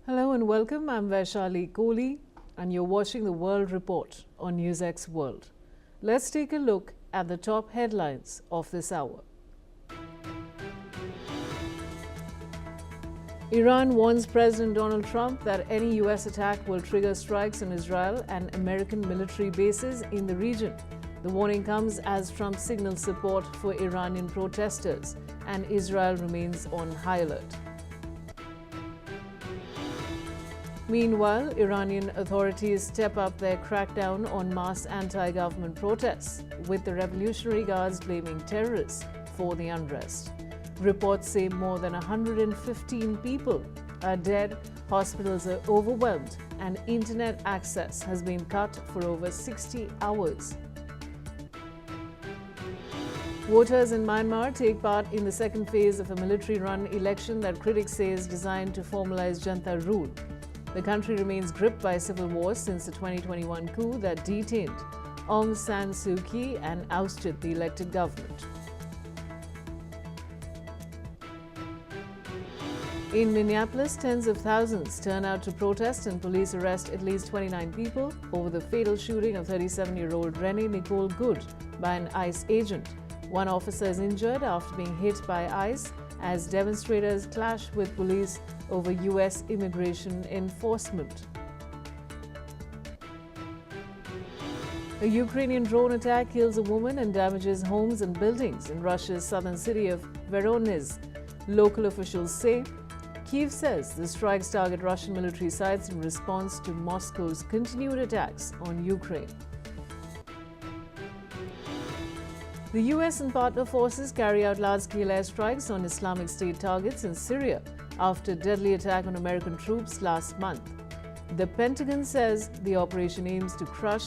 Hello and welcome. I'm Vaishali Kohli and you're watching the World Report on NewsX World. Let's take a look at the top headlines of this hour. Iran warns President Donald Trump that any U.S. attack will trigger strikes in Israel and American military bases in the region. The warning comes as Trump signals support for Iranian protesters and Israel remains on high alert. Meanwhile, Iranian authorities step up their crackdown on mass anti-government protests, with the Revolutionary Guards blaming terrorists for the unrest. Reports say more than 115 people are dead, hospitals are overwhelmed, and internet access has been cut for over 60 hours. Voters in Myanmar take part in the second phase of a military-run election that critics say is designed to formalize junta rule. The country remains gripped by civil war since the 2021 coup that detained Aung San Suu Kyi and ousted the elected government. In Minneapolis, tens of thousands turn out to protest and police arrest at least 29 people over the fatal shooting of 37-year-old Renee Nicole Good by an ICE agent. One officer is injured after being hit by ICE as demonstrators clash with police over U.S. immigration enforcement. A Ukrainian drone attack kills a woman and damages homes and buildings in Russia's southern city of Voronezh. Local officials say Kyiv says the strikes target Russian military sites in response to Moscow's continued attacks on Ukraine. The U.S. and partner forces carry out large-scale airstrikes on Islamic State targets in Syria after a deadly attack on American troops last month. The Pentagon says the operation aims to crush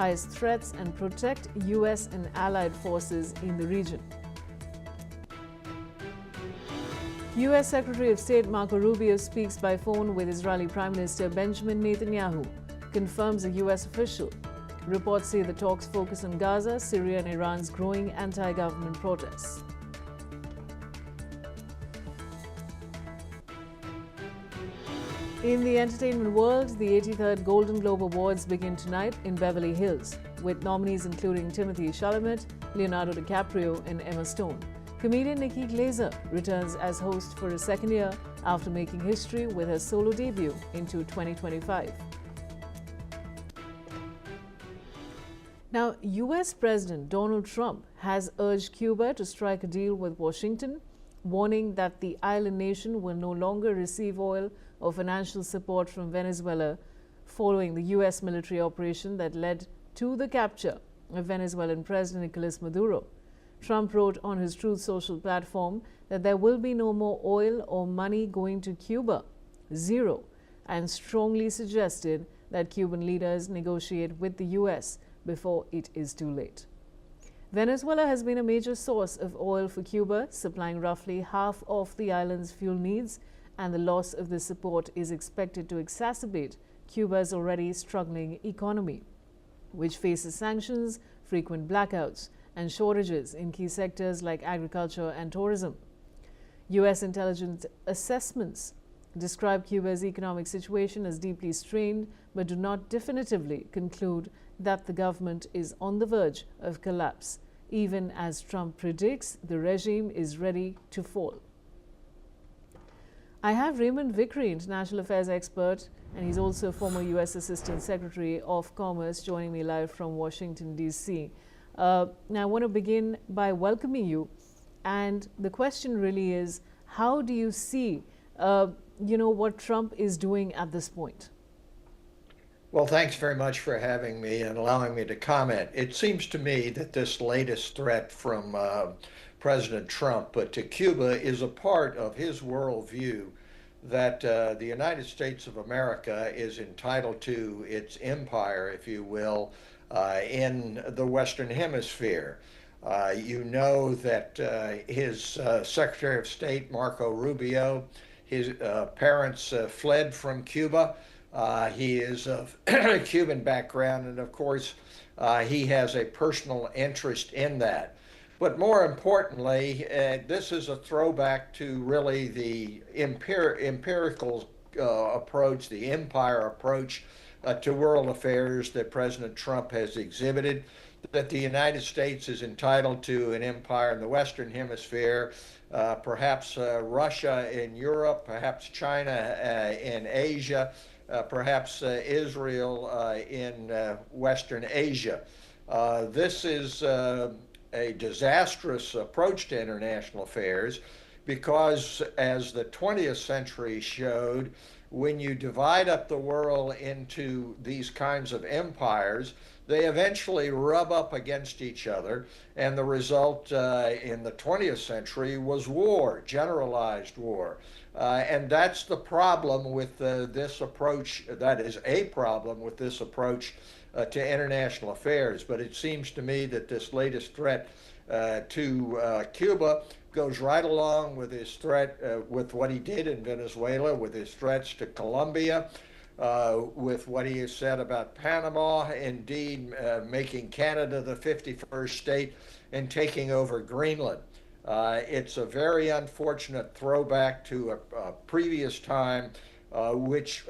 IS threats and protect U.S. and allied forces in the region. U.S. Secretary of State Marco Rubio speaks by phone with Israeli Prime Minister Benjamin Netanyahu, confirms a U.S. official. Reports say the talks focus on Gaza, Syria and Iran's growing anti-government protests. In the entertainment world, the 83rd Golden Globe Awards begin tonight in Beverly Hills, with nominees including Timothée Chalamet, Leonardo DiCaprio and Emma Stone. Comedian Nikki Glaser returns as host for a second year after making history with her solo debut into 2025. Now, U.S. President Donald Trump has urged Cuba to strike a deal with Washington, warning that the island nation will no longer receive oil or financial support from Venezuela following the U.S. military operation that led to the capture of Venezuelan President Nicolas Maduro. Trump wrote on his Truth Social platform that there will be no more oil or money going to Cuba, zero, and strongly suggested that Cuban leaders negotiate with the U.S. before it is too late. Venezuela has been a major source of oil for Cuba, supplying roughly half of the island's fuel needs, and the loss of this support is expected to exacerbate Cuba's already struggling economy, which faces sanctions, frequent blackouts, and shortages in key sectors like agriculture and tourism. U.S. intelligence assessments describe Cuba's economic situation as deeply strained, but do not definitively conclude that the government is on the verge of collapse, even as Trump predicts the regime is ready to fall. I have Raymond Vickery, international affairs expert, and he's also former U.S. Assistant Secretary of Commerce, joining me live from Washington, D.C. Now, I want to begin by welcoming you, and the question really is, how do you see, what Trump is doing at this point? Well, thanks very much for having me and allowing me to comment. It seems to me that this latest threat from President Trump to Cuba is a part of his worldview that the United States of America is entitled to its empire, if you will, in the Western Hemisphere. You know that his Secretary of State, Marco Rubio, his parents fled from Cuba. He is of Cuban background, and of course, he has a personal interest in that. But more importantly, this is a throwback to really the empirical approach, the empire approach to world affairs that President Trump has exhibited, that the United States is entitled to an empire in the Western Hemisphere, perhaps Russia in Europe, perhaps China in Asia, perhaps Israel in Western Asia. This is a disastrous approach to international affairs because, as the 20th century showed, when you divide up the world into these kinds of empires, they eventually rub up against each other, and the result in the 20th century was war, generalized war. And that's the problem with this approach. That is a problem with this approach to international affairs. But it seems to me that this latest threat to Cuba goes right along with his threat, with what he did in Venezuela, with his threats to Colombia, with what he has said about Panama, indeed making Canada the 51st state and taking over Greenland. It's a very unfortunate throwback to a previous time which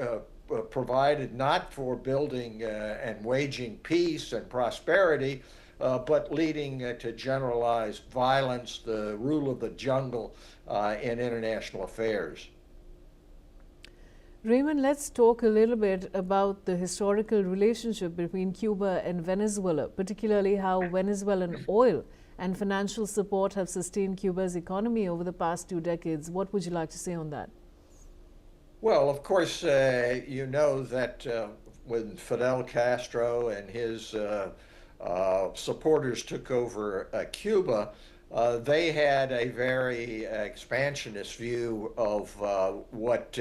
provided not for building and waging peace and prosperity, but leading to generalized violence, the rule of the jungle in international affairs. Raymond, let's talk a little bit about the historical relationship between Cuba and Venezuela, particularly how Venezuelan oil and financial support have sustained Cuba's economy over the past 2 decades. What would you like to say on that? Well, of course, you know that when Fidel Castro and his supporters took over Cuba, they had a very expansionist view of what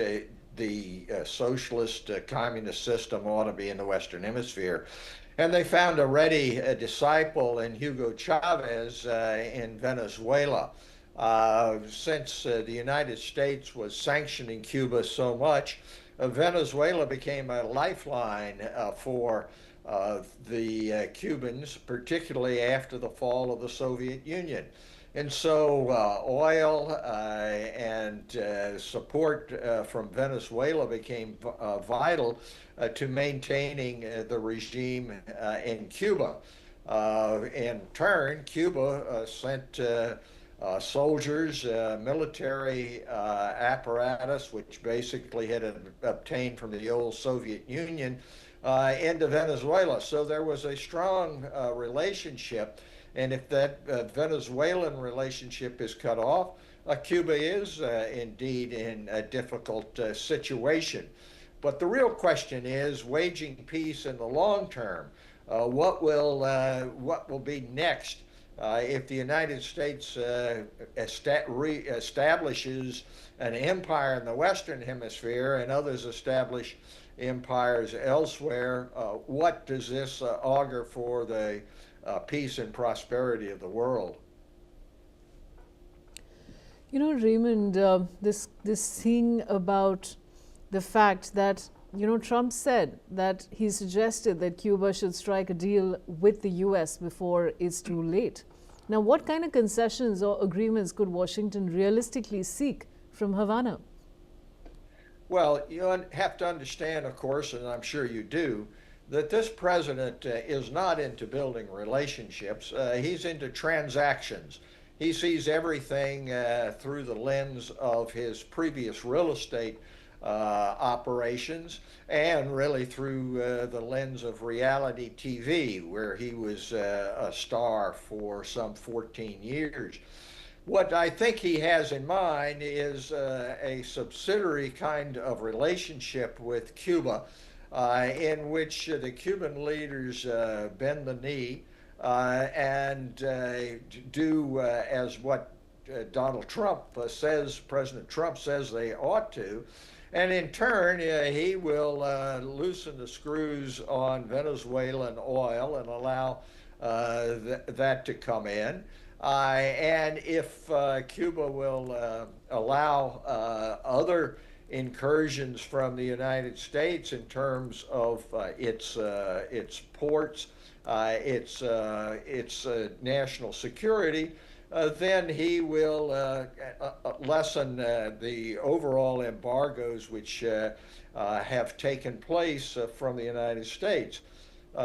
the socialist communist system ought to be in the Western Hemisphere. And they found a ready disciple in Hugo Chavez in Venezuela. Since the United States was sanctioning Cuba so much, Venezuela became a lifeline for the Cubans, particularly after the fall of the Soviet Union. And so oil and support from Venezuela became vital to maintaining the regime in Cuba. In turn, Cuba sent soldiers, military apparatus, which basically had obtained from the old Soviet Union, into Venezuela. So there was a strong relationship. And if that Venezuelan relationship is cut off, Cuba is indeed in a difficult situation. But the real question is waging peace in the long term. What will be next if the United States establishes an empire in the Western Hemisphere and others establish empires elsewhere? What does this augur for the peace and prosperity of the world? You know, Raymond, this thing about the fact that, you know, Trump said that he suggested that Cuba should strike a deal with the U.S. before it's too late. Now, what kind of concessions or agreements could Washington realistically seek from Havana? Well, you have to understand, of course, and I'm sure you do, that this president is not into building relationships. He's into transactions. He sees everything through the lens of his previous real estate operations and really through the lens of reality TV, where he was a star for some 14 years. What I think he has in mind is a subsidiary kind of relationship with Cuba, in which the Cuban leaders bend the knee and do as what Donald Trump says, President Trump says they ought to. And in turn, he will loosen the screws on Venezuelan oil and allow that to come in. And if Cuba will allow other incursions from the United States in terms of its ports its national security, then he will lessen the overall embargoes which have taken place from the United States.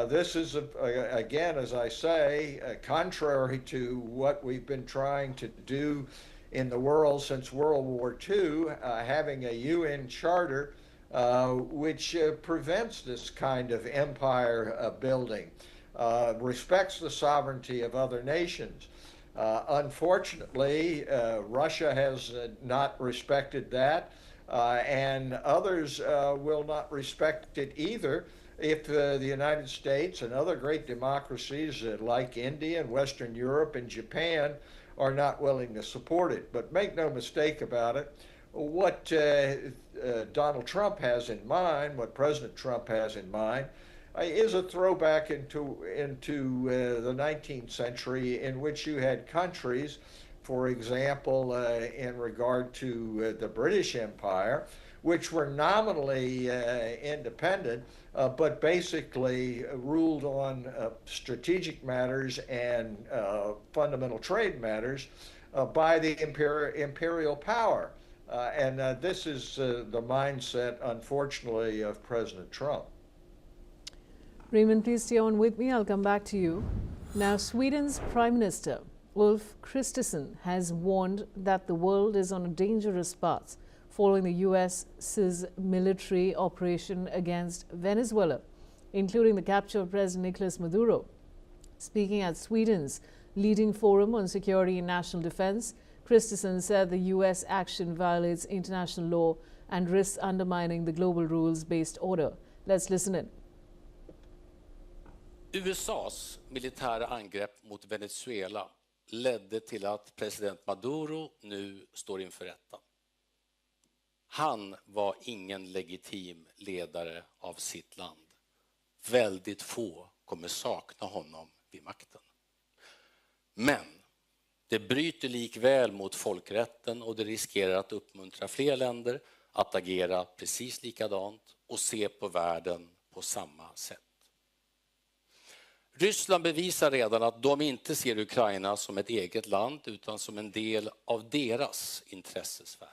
This is, again, as I say, contrary to what we've been trying to do in the world since World War II, having a UN charter which prevents this kind of empire building, respects the sovereignty of other nations. Unfortunately, Russia has not respected that, and others will not respect it either if the United States and other great democracies like India and Western Europe and Japan are not willing to support it. But make no mistake about it, what Donald Trump has in mind, what President Trump has in mind, is a throwback into the 19th century, in which you had countries, for example, in regard to the British Empire, which were nominally independent, but basically ruled on strategic matters and fundamental trade matters by the imperial power. And this is the mindset, unfortunately, of President Trump. Raymond, please stay on with me. I'll come back to you. Now, Sweden's Prime Minister, Ulf Kristersson, has warned that the world is on a dangerous path following the US's military operation against Venezuela, including the capture of President Nicolas Maduro. Speaking at Sweden's leading forum on security and national defense, Kristersson said the US action violates international law and risks undermining the global rules-based order. Let's listen in. USAs militära angrepp mot Venezuela ledde till att president Maduro nu står inför rätta. Han var ingen legitim ledare av sitt land. Väldigt få kommer sakna honom vid makten. Men det bryter likväl mot folkrätten och det riskerar att uppmuntra fler länder att agera precis likadant och se på världen på samma sätt. Ryssland bevisar redan att de inte ser Ukraina som ett eget land utan som en del av deras intressesfär.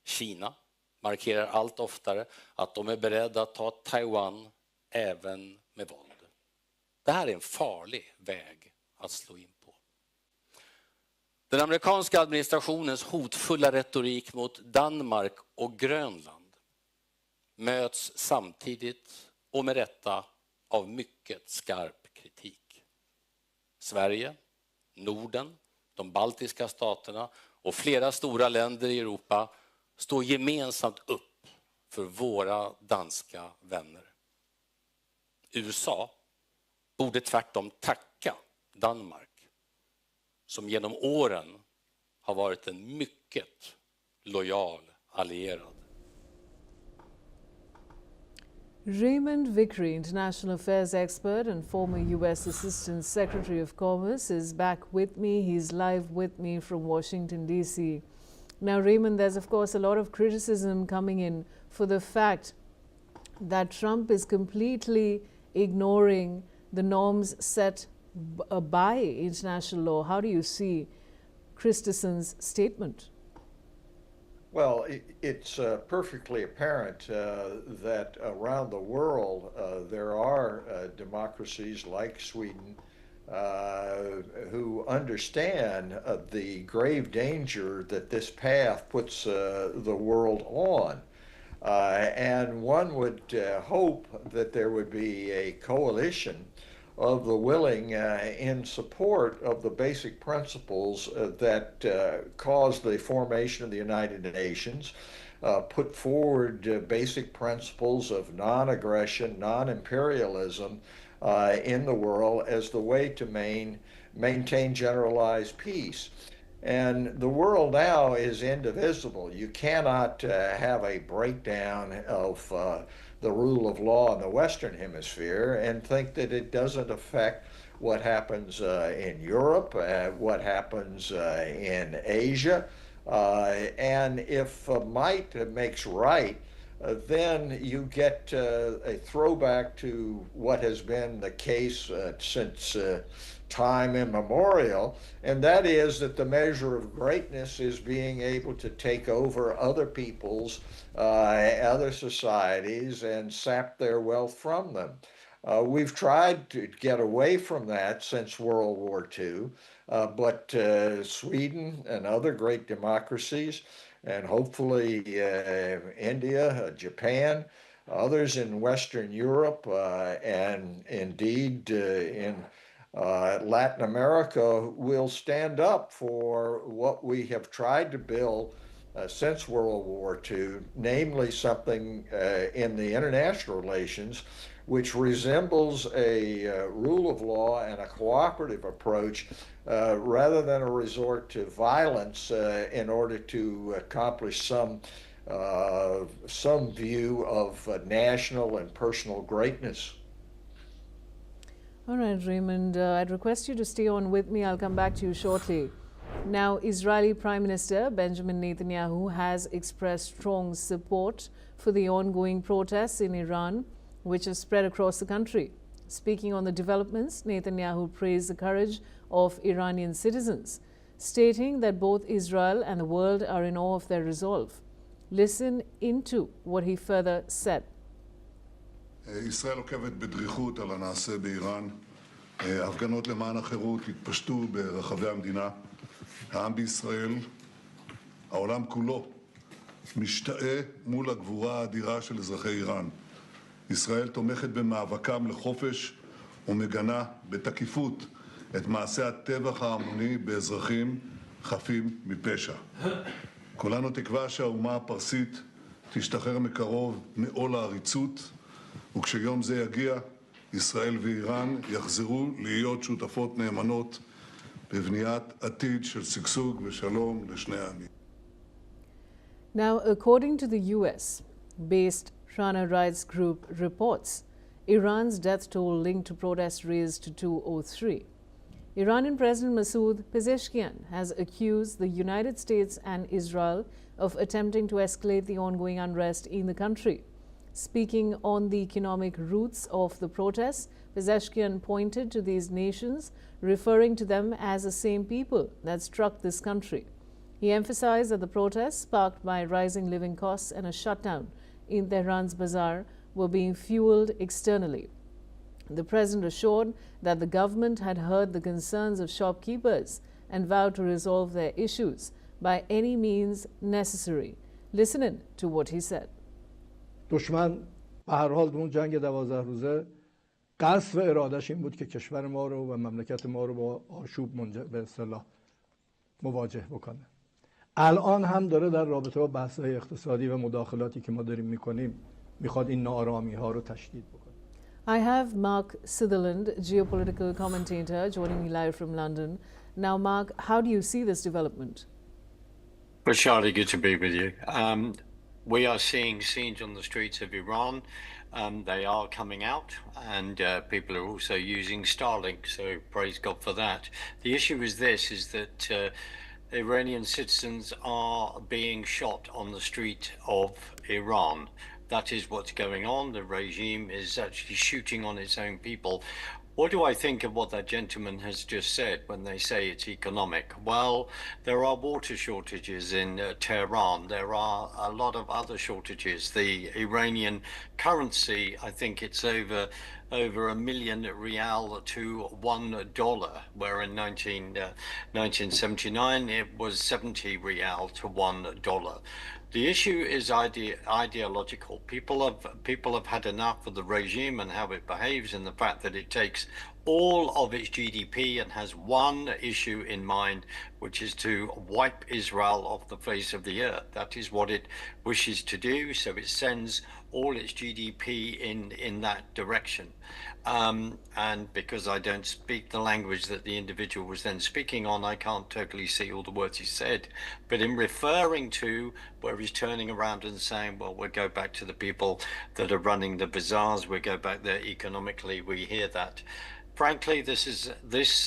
Kina markerar allt oftare att de är beredda att ta Taiwan även med våld. Det här är en farlig väg att slå in på. Den amerikanska administrationens hotfulla retorik mot Danmark och Grönland möts samtidigt och med rätta av mycket skarp kritik. Sverige, Norden, de baltiska staterna och flera stora länder i Europa står gemensamt upp för våra danska vänner. USA borde tvärtom tacka Danmark, som genom åren har varit en mycket lojal allierad. Raymond Vickery, international affairs expert and former U.S. Assistant Secretary of Commerce, is back with me. He's live with me from Washington, D.C. Now, Raymond, there's of course a lot of criticism coming in for the fact that Trump is completely ignoring the norms set by international law. How do you see Kristersson's statement? Well, it's perfectly apparent that around the world there are democracies like Sweden who understand the grave danger that this path puts the world on. And one would hope that there would be a coalition of the willing in support of the basic principles that caused the formation of the United Nations, put forward basic principles of non-aggression, non-imperialism in the world as the way to maintain generalized peace. And the world now is indivisible. You cannot have a breakdown of the rule of law in the Western Hemisphere and think that it doesn't affect what happens in Europe, what happens in Asia. And if might makes right, then you get a throwback to what has been the case since time immemorial, and that is that the measure of greatness is being able to take over other people's, other societies, and sap their wealth from them. We've tried to get away from that since World War II, but Sweden and other great democracies, and hopefully India, Japan, others in Western Europe, and indeed in Latin America will stand up for what we have tried to build since World War II, namely something in the international relations which resembles a rule of law and a cooperative approach rather than a resort to violence in order to accomplish some view of national and personal greatness. All right, Raymond, I'd request you to stay on with me. I'll come back to you shortly. Now, Israeli Prime Minister Benjamin Netanyahu has expressed strong support for the ongoing protests in Iran, which have spread across the country. Speaking on the developments, Netanyahu praised the courage of Iranian citizens, stating that both Israel and the world are in awe of their resolve. Listen into what he further said. ישראל עוקבת בדריכות על הנעשה באיראן. הפגנות למען החירות התפשטו ברחבי המדינה. העם בישראל, העולם כולו, משתאה מול הגבורה האדירה של אזרחי איראן. ישראל תומכת במאבקם לחופש ומגנה בתקיפות את מעשה הטבח ההמוני באזרחים חפים מפשע. כולנו תקווה שהאומה הפרסית תשתחרר מקרוב מעול העריצות, וכשיום זה יגיע, ישראל ואיראן יחזרו להיות שותפות נאמנות בבניית עתיד של שגשוג ושלום לשני העמים. Now, according to the US-based Rana rights group reports, Iran's death toll linked to protests raised to 203. Iranian President Masoud Pezeshkian has accused the United States and Israel of attempting to escalate the ongoing unrest in the country. Speaking on the economic roots of the protests, Pezeshkian pointed to these nations, referring to them as the same people that struck this country. He emphasized that the protests, sparked by rising living costs and a shutdown in Tehran's bazaar, were being fueled externally. The president assured that the government had heard the concerns of shopkeepers and vowed to resolve their issues by any means necessary. Listen in to what he said. دشمن به هر حال اون جنگ 12 روزه قصد و ارادش این بود که کشور ما رو و مملکت ما رو با آشوب به اصطلاح مواجه بکنه. الان هم داره در رابطه با بحث‌های اقتصادی و مداخلاتی که ما داریم می‌کنیم میخواد این ناآرامی‌ها رو تشدید بکنه. I have Mark Sutherland, geopolitical commentator, joining me live from London. Now, Mark, how do you see this development? Well, Charlie, good to be with you. We are seeing scenes on the streets of Iran. They are coming out, and people are also using Starlink, so praise God for that. The issue is this, is that Iranian citizens are being shot on the street of Iran. That is what's going on. The regime is actually shooting on its own people. What do I think of what that gentleman has just said when they say it's economic? Well, there are water shortages in Tehran. There are a lot of other shortages. The Iranian currency, I think it's over a million rial to $1, where in 1979 it was 70 rial to $1. The issue is ideological. People have had enough of the regime and how it behaves, and the fact that it takes all of its GDP and has one issue in mind, which is to wipe Israel off the face of the earth. That is what it wishes to do, so it sends all its GDP in that direction. And because I don't speak the language that the individual was then speaking on, I can't totally see all the words he said. But in referring to where he's turning around and saying, well, we'll go back to the people that are running the bazaars, we'll go back there economically, we hear that. frankly, this is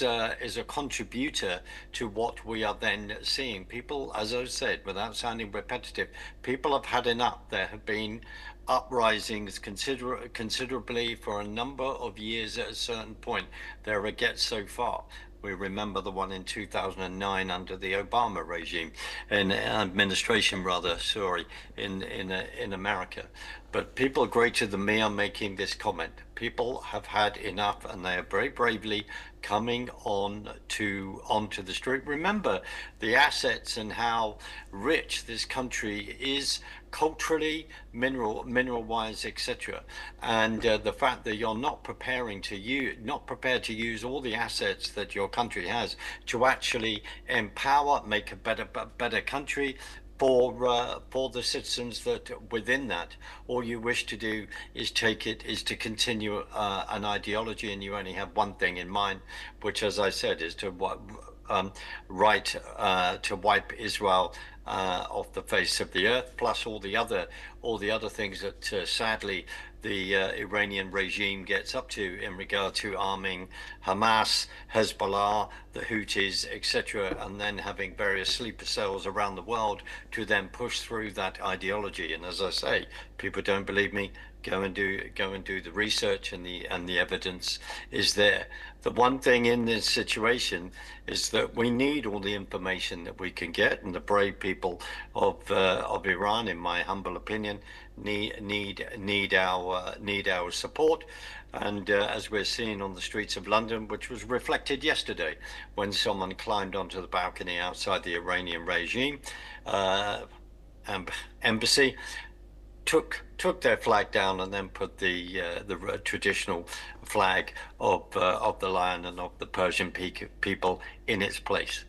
a contributor to what we are then seeing. People, as I said, without sounding repetitive, people have had enough. There have been uprisings considerably for a number of years. At a certain point, there gets so far. We remember the one in 2009 under the Obama regime, administration rather, sorry, in America. But people greater than me are making this comment. People have had enough, and they are very bravely coming onto the street. Remember the assets and how rich this country is culturally, mineral-wise, etc. And the fact that you're not prepared to use all the assets that your country has to actually empower, make a better country for the citizens that within that, all you wish to do is to continue an ideology, and you only have one thing in mind, which, as I said, is to wipe Israel off the face of the earth, plus all the other things that sadly the Iranian regime gets up to in regard to arming Hamas, Hezbollah, the Houthis, etc., and then having various sleeper cells around the world to then push through that ideology. And as I say, people don't believe me, go and do the research, and the evidence is there. The one thing in this situation is that we need all the information that we can get, and the brave people of Iran, in my humble opinion, need our support. And as we're seeing on the streets of London, which was reflected yesterday when someone climbed onto the balcony outside the Iranian regime embassy, took their flag down, and then put the traditional flag of the lion and of the Persian people in its place.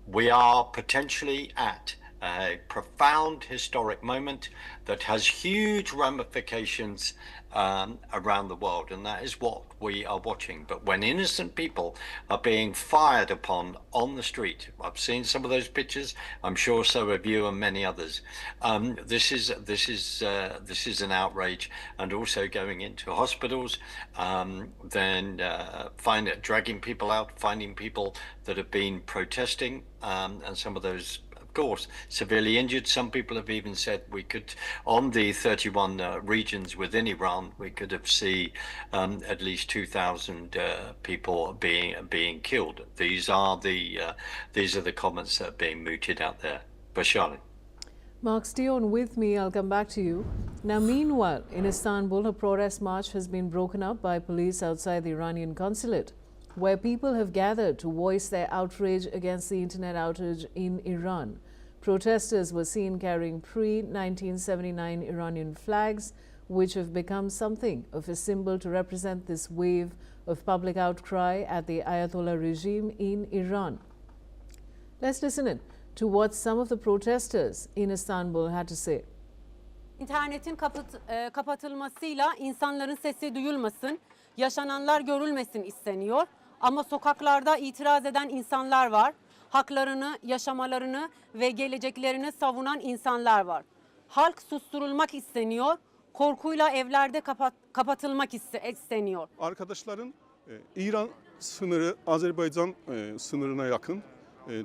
We are potentially at a profound historic moment that has huge ramifications around the world, and that is what we are watching. But when innocent people are being fired upon on the street, I've seen some of those pictures, I'm sure so have you and many others. This is an outrage, and also going into hospitals, then dragging people out, finding people that have been protesting, and some of those, of course, severely injured. Some people have even said we could, on the 31 regions within Iran, we could have seen at least 2,000 people being killed. These are the comments that are being mooted out there. Bashali. Mark, stay on with me. I'll come back to you. Now, meanwhile, in Istanbul, a protest march has been broken up by police outside the Iranian consulate, where people have gathered to voice their outrage against the internet outage in Iran. Protesters were seen carrying pre-1979 Iranian flags, which have become something of a symbol to represent this wave of public outcry at the Ayatollah regime in Iran. Let's listen in to what some of the protesters in Istanbul had to say. İnternetin kapatılmasıyla insanların sesi duyulmasın, yaşananlar görülmesin isteniyor. Ama sokaklarda itiraz eden insanlar var. Haklarını, yaşamalarını ve geleceklerini savunan insanlar var. Halk susturulmak isteniyor. Korkuyla evlerde kapatılmak isteniyor. Arkadaşların İran sınırı, Azerbaycan sınırına yakın,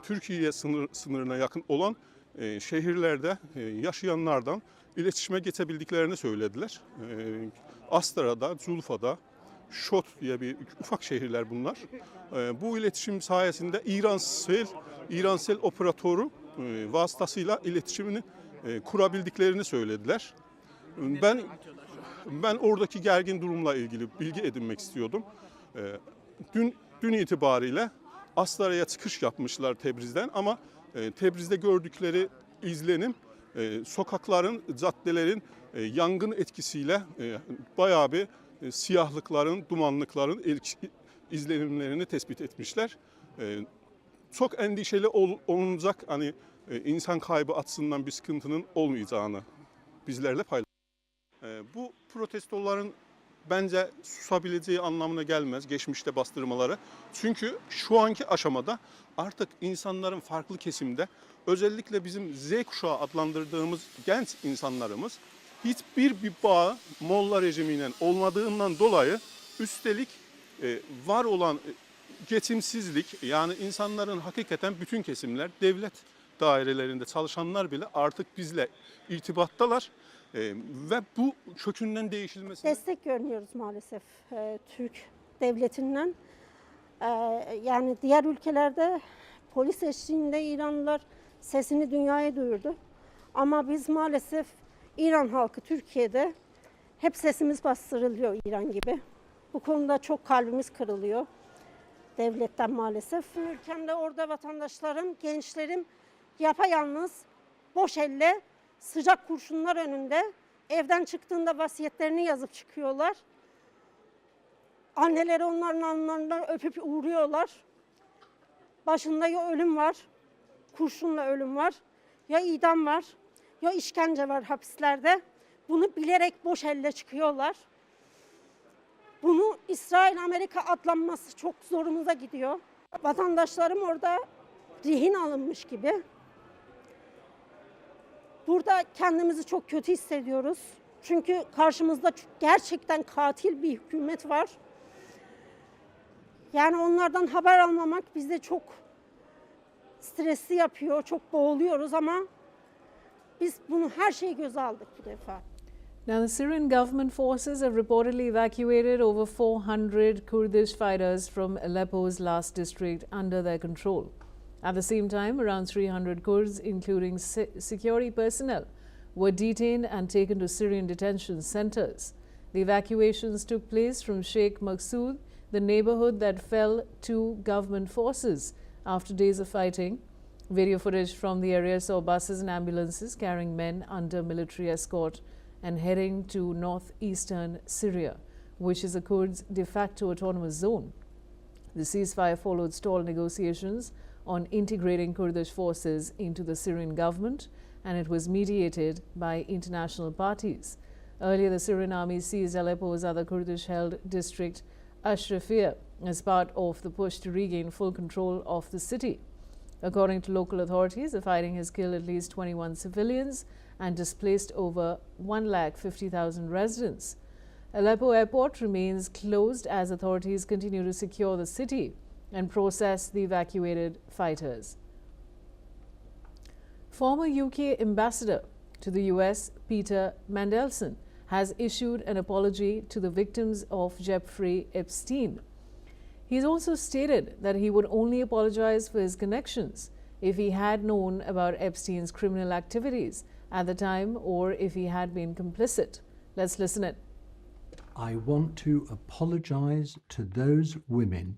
Türkiye sınırına yakın olan şehirlerde yaşayanlardan iletişime geçebildiklerini söylediler. Astara'da, Zulfa'da, Şot diye bir ufak şehirler bunlar. Bu iletişim sayesinde İransel operatörü vasıtasıyla iletişimini kurabildiklerini söylediler. Ben oradaki gergin durumla ilgili bilgi edinmek istiyordum. Dün itibariyle Astara'ya çıkış yapmışlar Tebriz'den, ama Tebriz'de gördükleri izlenim sokakların, caddelerin yangın etkisiyle bayağı bir siyahlıkların, dumanlıkların izlenimlerini tespit etmişler. Çok endişeli olunacak, hani insan kaybı açısından bir sıkıntının olmayacağını bizlerle paylaştılar. Bu protestoların bence susabileceği anlamına gelmez geçmişte bastırmaları. Çünkü şu anki aşamada artık insanların farklı kesimde, özellikle bizim Z kuşağı adlandırdığımız genç insanlarımız, hiçbir bağı Molla rejimiyle olmadığından dolayı, üstelik var olan geçimsizlik, yani insanların hakikaten bütün kesimler, devlet dairelerinde çalışanlar bile artık bizle irtibattalar ve bu kökünden değişilmesi. Destek görmüyoruz maalesef Türk devletinden. Yani diğer ülkelerde polis eşliğinde İranlılar sesini dünyaya duyurdu. Ama biz maalesef İran halkı Türkiye'de hep sesimiz bastırılıyor İran gibi. Bu konuda çok kalbimiz kırılıyor devletten maalesef. Ülkemde orada vatandaşlarım, gençlerim yapayalnız, boş elle, sıcak kurşunlar önünde evden çıktığında vasiyetlerini yazıp çıkıyorlar. Anneleri onların alnlarından öpüp uğruyorlar. Başında ya ölüm var, kurşunla ölüm var, ya idam var, ya işkence var hapislerde. Bunu bilerek boş elle çıkıyorlar. Bunu İsrail-Amerika atlanması çok zorumuza gidiyor. Vatandaşlarım orada rehin alınmış gibi. Burada kendimizi çok kötü hissediyoruz. Çünkü karşımızda gerçekten katil bir hükümet var. Yani onlardan haber almamak bizi çok stresli yapıyor, çok boğuluyoruz ama biz bunu her şeyi göze aldık bu defa. Now, the Syrian government forces have reportedly evacuated over 400 Kurdish fighters from Aleppo's last district under their control. At the same time, around 300 Kurds, including security personnel, were detained and taken to Syrian detention centers. The evacuations took place from Sheikh Maqsoud, the neighborhood that fell to government forces after days of fighting. Video footage from the area saw buses and ambulances carrying men under military escort and heading to northeastern Syria, which is the Kurds' de facto autonomous zone. The ceasefire followed stalled negotiations on integrating Kurdish forces into the Syrian government, and it was mediated by international parties. Earlier, the Syrian army seized Aleppo's other Kurdish-held district, Ashrafia, as part of the push to regain full control of the city. According to local authorities, the fighting has killed at least 21 civilians and displaced over 150,000 residents. Aleppo airport remains closed as authorities continue to secure the city and process the evacuated fighters. Former UK ambassador to the US, Peter Mandelson, has issued an apology to the victims of Jeffrey Epstein. He's also stated that he would only apologize for his connections if he had known about Epstein's criminal activities at the time or if he had been complicit. Let's listen in. I want to apologize to those women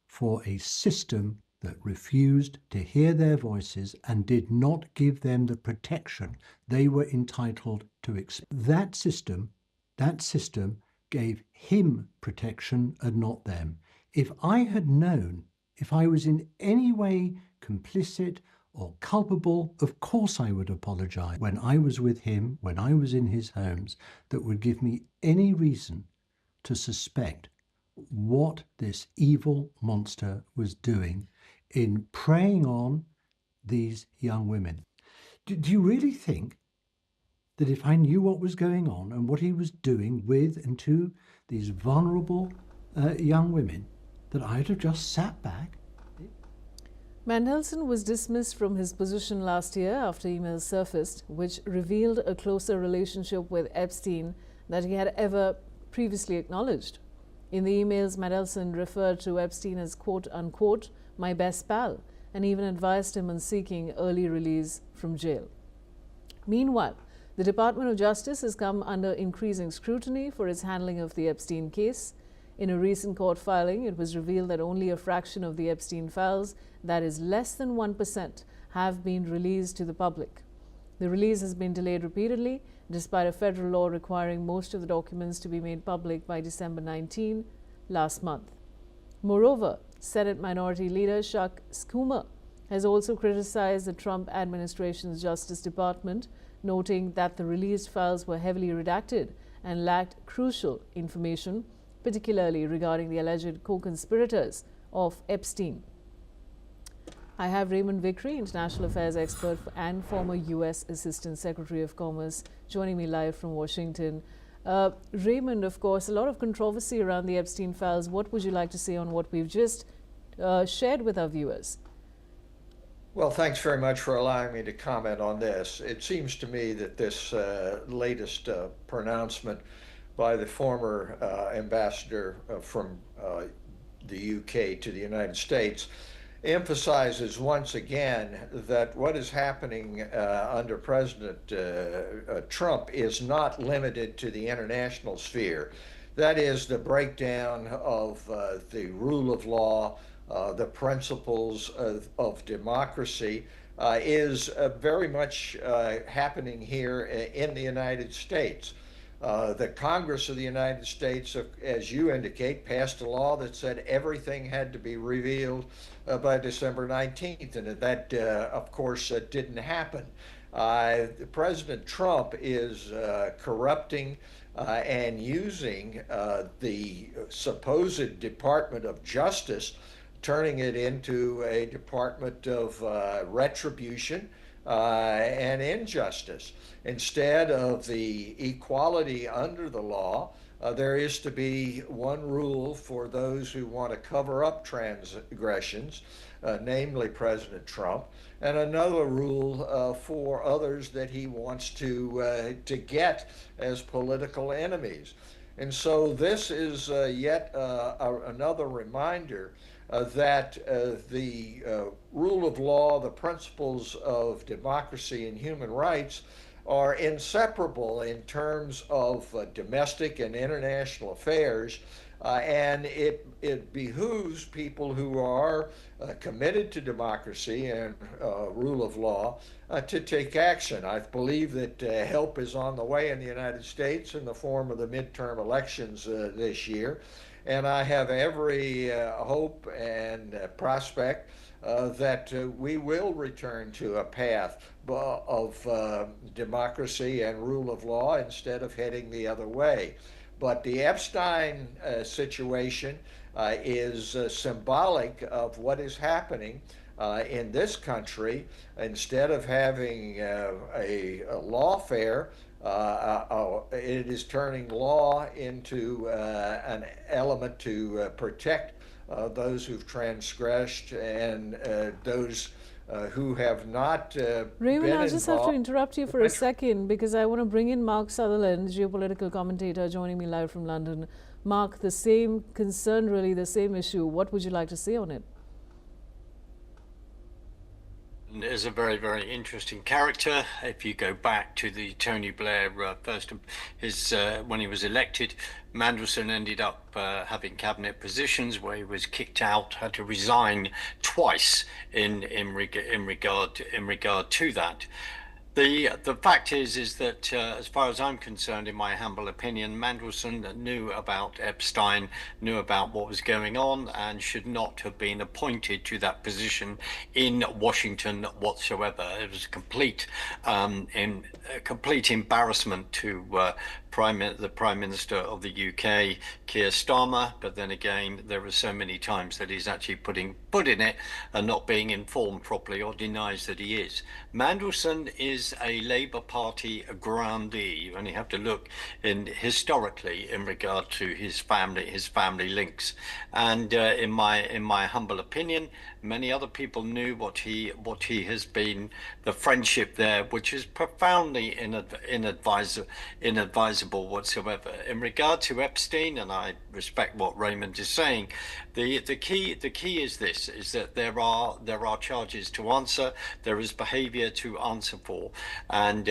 for a system that refused to hear their voices and did not give them the protection they were entitled to expect. That system gave him protection and not them. If I had known, if I was in any way complicit or culpable, of course I would apologize. When I was with him, when I was in his homes, that would give me any reason to suspect what this evil monster was doing in preying on these young women. Do you really think that if I knew what was going on and what he was doing with and to these vulnerable young women, that I'd have just sat back? Mandelson was dismissed from his position last year after emails surfaced, which revealed a closer relationship with Epstein than he had ever previously acknowledged. In the emails, Mandelson referred to Epstein as quote-unquote, my best pal, and even advised him on seeking early release from jail. Meanwhile, the Department of Justice has come under increasing scrutiny for its handling of the Epstein case. In a recent court filing, it was revealed that only a fraction of the Epstein files, that is less than 1%, have been released to the public. The release has been delayed repeatedly, despite a federal law requiring most of the documents to be made public by December 19 last month. Moreover, Senate Minority Leader Chuck Schumer has also criticized the Trump administration's Justice Department, noting that the released files were heavily redacted and lacked crucial information, particularly regarding the alleged co-conspirators of Epstein. I have Raymond Vickery, international affairs expert and former U.S. Assistant Secretary of Commerce, joining me live from Washington. Raymond, of course, a lot of controversy around the Epstein files. What would you like to say on what we've just shared with our viewers? Well, thanks very much for allowing me to comment on this. It seems to me that this latest pronouncement by the former ambassador from the UK to the United States emphasizes once again that what is happening under President Trump is not limited to the international sphere. That is, the breakdown of the rule of law, the principles of democracy is very much happening here in the United States. The Congress of the United States, as you indicate, passed a law that said everything had to be revealed by December 19th, and that, of course, didn't happen. President Trump is corrupting and using the supposed Department of Justice, turning it into a department of retribution and injustice. Instead of the equality under the law, there is to be one rule for those who want to cover up transgressions, namely President Trump, and another rule for others that he wants to get as political enemies. And so this is yet another reminder that the rule of law, the principles of democracy and human rights are inseparable in terms of domestic and international affairs, and it behooves people who are committed to democracy and rule of law to take action. I believe that help is on the way in the United States in the form of the midterm elections this year, and I have every hope and prospect that we will return to a path of democracy and rule of law instead of heading the other way. But the Epstein situation is symbolic of what is happening in this country. Instead of having a lawfare, it is turning law into an element to protect those who've transgressed and those who have not Raymond, been I'll just have to involved. interrupt you for a second because I want to bring in Mark Sutherland, geopolitical commentator, joining me live from London. Mark, the same concern, really, the same issue. What would you like to say on it? Is a very, very interesting character. If you go back to the Tony Blair when he was elected, Mandelson ended up having cabinet positions where he was kicked out, had to resign twice in regard to that. The fact is that as far as I'm concerned, in my humble opinion, Mandelson knew about Epstein, knew about what was going on, and should not have been appointed to that position in Washington whatsoever. It was a complete embarrassment to the Prime Minister of the UK, Keir Starmer, but then again, there are so many times that he's actually putting foot in it and not being informed properly or denies that he is. Mandelson is a Labour Party grandee. You only have to look historically in regard to his family links. And in my humble opinion, many other people knew what he has been, the friendship there, which is profoundly inadvisable whatsoever. In regard to Epstein, and I respect what Raymond is saying, the key is this: is that there are charges to answer, there is behaviour to answer for, and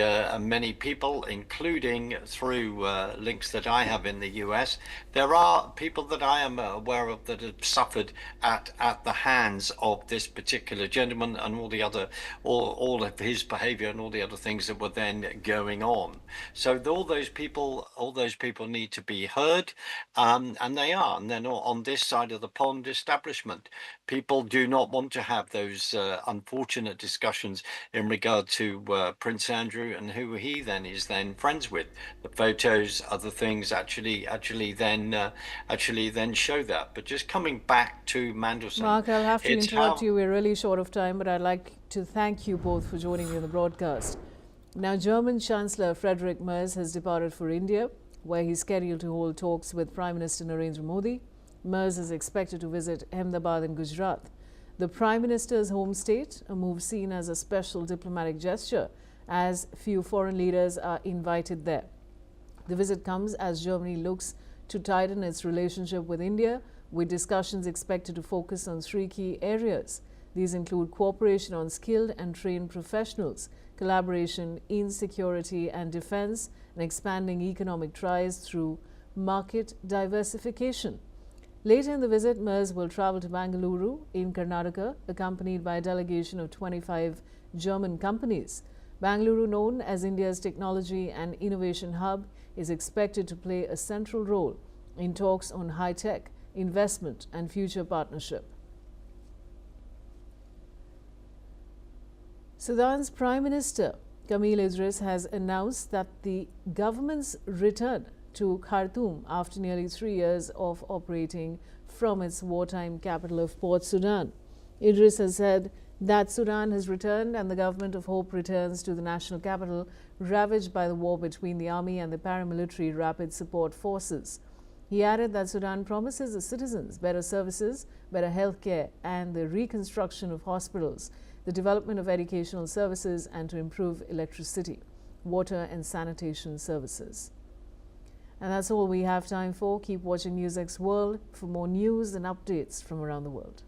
many people, including through links that I have in the US, there are people that I am aware of that have suffered at the hands of this particular gentleman and all of his behaviour and all the other things that were then going on. So all those people need to be heard, and they are, and they're not on this side of the pond establishment. People do not want to have those unfortunate discussions in regard to Prince Andrew and who he then is friends with. The photos, other things actually then show that. But just coming back to Mandelson, Mark, I'll have to interrupt you. We're really short of time, but I'd like to thank you both for joining me on the broadcast. Now, German Chancellor Friedrich Merz has departed for India where he's scheduled to hold talks with Prime Minister Narendra Modi. Mers is expected to visit Ahmedabad in Gujarat, the Prime Minister's home state, a move seen as a special diplomatic gesture, as few foreign leaders are invited there. The visit comes as Germany looks to tighten its relationship with India, with discussions expected to focus on 3 key areas. These include cooperation on skilled and trained professionals, collaboration in security and defense, and expanding economic ties through market diversification. Later in the visit, Mers will travel to Bengaluru in Karnataka, accompanied by a delegation of 25 German companies. Bengaluru, known as India's technology and innovation hub, is expected to play a central role in talks on high-tech, investment and future partnership. Sudan's Prime Minister Camille Idris has announced that the government's return to Khartoum after nearly 3 years of operating from its wartime capital of Port Sudan. Idris has said that Sudan has returned and the government of hope returns to the national capital, ravaged by the war between the army and the paramilitary rapid support forces. He added that Sudan promises the citizens better services, better health care, and the reconstruction of hospitals, the development of educational services, and to improve electricity, water, and sanitation services. And that's all we have time for. Keep watching NewsX World for more news and updates from around the world.